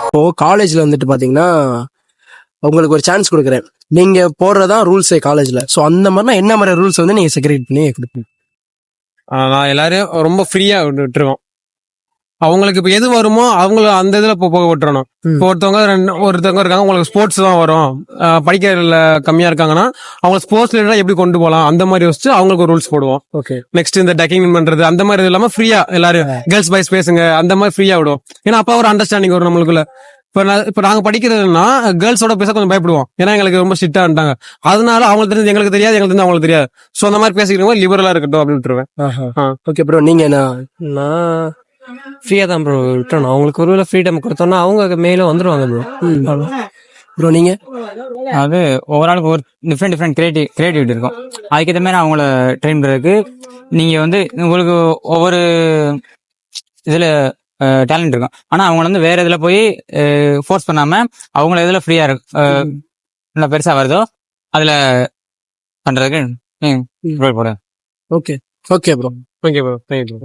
இப்போ காலேஜ்ல வந்துட்டு பாத்தீங்கன்னா உங்களுக்கு ஒரு சான்ஸ் கொடுக்குறேன், நீங்க போடுறதா ரூல்ஸே காலேஜ்ல. ஸோ அந்த மாதிரினா என்ன மாதிரி ரூல்ஸ் வந்து நீங்க செக்ரேட் பண்ணி கொடுப்பீங்க? நான் எல்லாரையும் ரொம்ப ஃப்ரீயா விட்டுருவோம். அவங்களுக்கு இப்ப எது வருமோ அவங்கள அந்த இதுல போக விட்டுறணும். இப்போ ஒருத்தவங்க இருக்காங்க, உங்களுக்கு ஸ்போர்ட்ஸ் தான் வரும், படிக்கிறதுல கம்மியா இருக்காங்கன்னா அவங்க ஸ்போர்ட்ஸ் ரிலேட்டடா எப்படி கொண்டு போகலாம் அந்த மாதிரி யோசிச்சு அவங்களுக்கு ஒரு ரூல்ஸ் போடுவோம். ஓகே. நெக்ஸ்ட் இந்த டக்கிங் பண்றது அந்த மாதிரி இல்லாம ஃப்ரீயா எல்லாரும் கேர்ள்ஸ் பாய்ஸ் பேசுங்க அந்த மாதிரி ஃப்ரீயா விடுவோம். ஏன்னா அப்ப ஒரு அண்டர்ஸ்டாண்டிங் வரும் நம்மளுக்குள்ள. இப்ப நாங்க படிக்கிறதுனா கேர்ள்ஸோட பேச கொஞ்சம் பயப்படுவோம், ஏன்னா எங்களுக்கு ரொம்ப ஸ்ட்ரிக்டா இருந்தாங்க. அதனால அவங்களுக்கு தெரிஞ்சு எங்களுக்கு தெரியாது, எங்களுக்கு தெரிஞ்சு அவங்களுக்கு தெரியாது. சோ அந்த மாதிரி பேசிக்கிறவங்க லிபரலா இருக்கட்டும் அப்படின்னு விட்டுருவேன். ஓகே ப்ரோ, நீங்க என்ன? நான் ஃப்ரீயா தான் ப்ரோ விட்டணும். அவங்களுக்கு ஒரு ஃப்ரீடம் கொடுத்தோம்னா அவங்க மேல வந்துருவாங்க ப்ரோ. ப்ரோ நீங்க? அது ஒவ்வொரு ஆளுக்கு ஒரு டிஃப்ரெண்ட் கிரியேட்டிவிட்டி இருக்கும். அதுக்கேற்ற மாதிரி அவங்கள ட்ரெயின் பண்ணுறதுக்கு நீங்க வந்து உங்களுக்கு ஒவ்வொரு இதுல டேலண்ட் இருக்கும். ஆனா அவங்க வந்து வேற இதுல போய் ஃபோர்ஸ் பண்ணாம அவங்கள இதுல ஃப்ரீயா நல்லா பெருசா வருதோ அதுல பண்றதுக்கு போடுறேன். Okay okay bro. Okay bro, thank you.